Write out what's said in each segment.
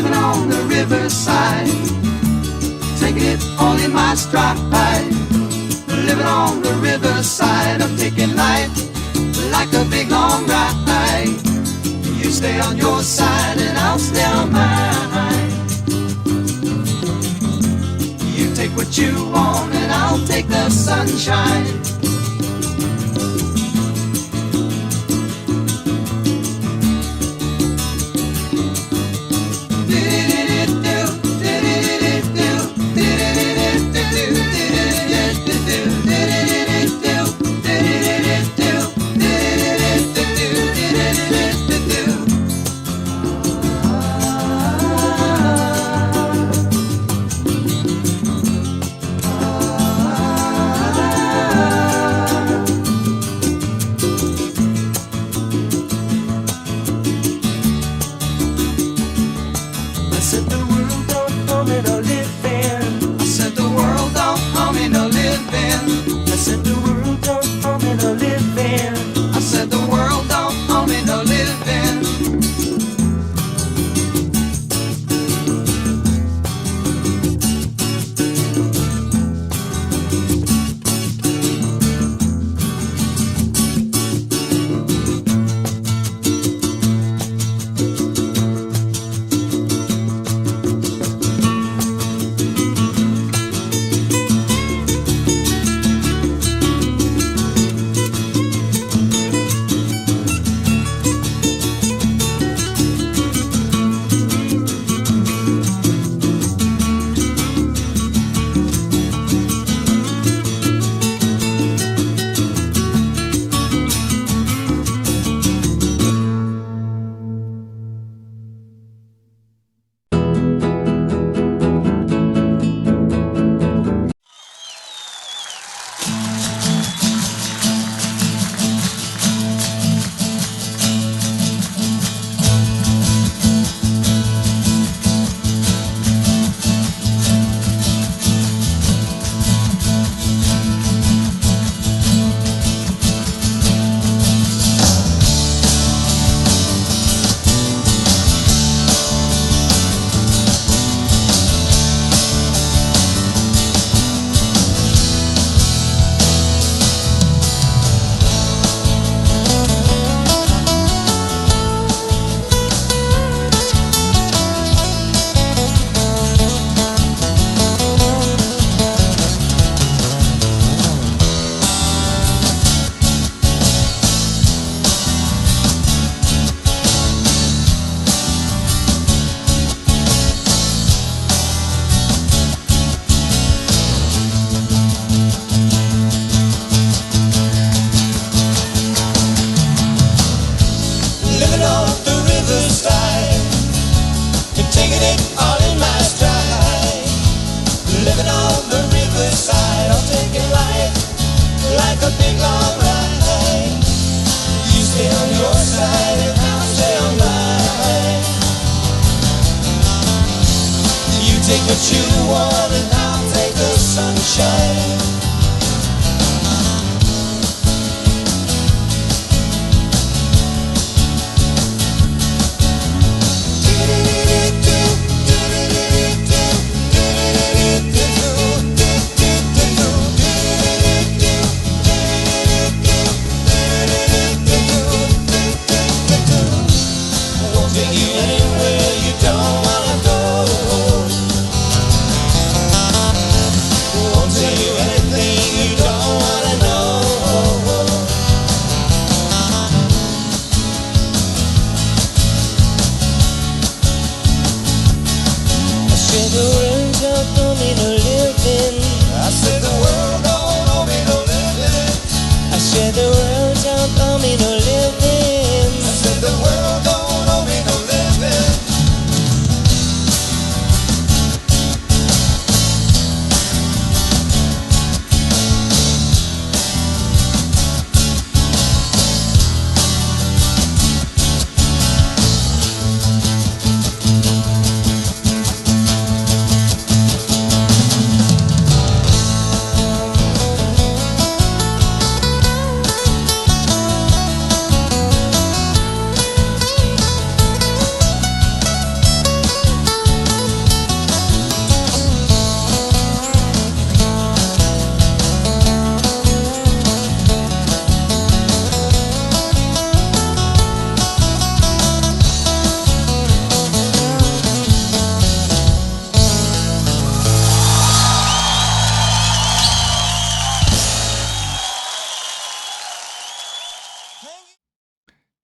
living on the riverside, taking it all in my stride. Living on the riverside, I'm taking life like a big long ride. You stay on your side and I'll stay on mine. You take what you want and I'll take the sunshine.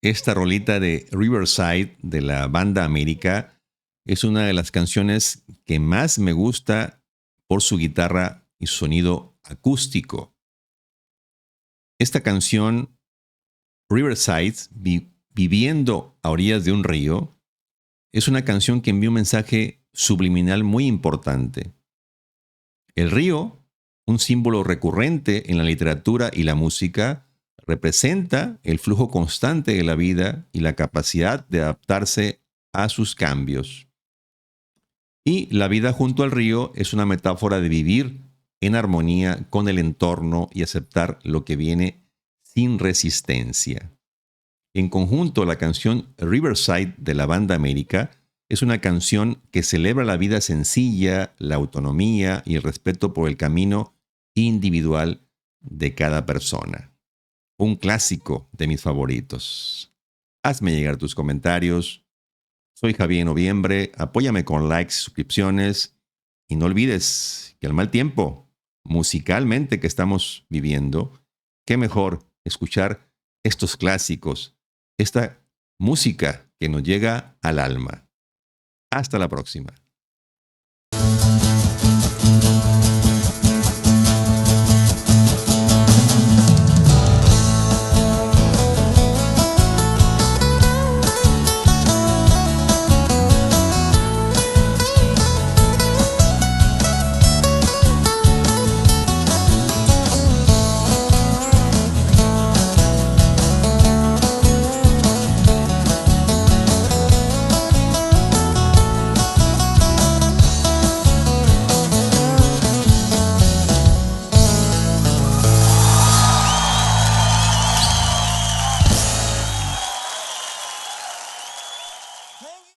Esta rolita de Riverside de la banda América es una de las canciones que más me gusta por su guitarra y su sonido acústico. Esta canción, Riverside, viviendo a orillas de un río, es una canción que envía un mensaje subliminal muy importante. El río, un símbolo recurrente en la literatura y la música, representa el flujo constante de la vida y la capacidad de adaptarse a sus cambios. Y la vida junto al río es una metáfora de vivir en armonía con el entorno y aceptar lo que viene sin resistencia. En conjunto, la canción Riverside de la banda América es una canción que celebra la vida sencilla, la autonomía y el respeto por el camino individual de cada persona. Un clásico de mis favoritos. Hazme llegar tus comentarios. Soy Javier Noviembre. Apóyame con likes, suscripciones. Y no olvides que al mal tiempo, musicalmente que estamos viviendo, qué mejor escuchar estos clásicos, esta música que nos llega al alma. Hasta la próxima.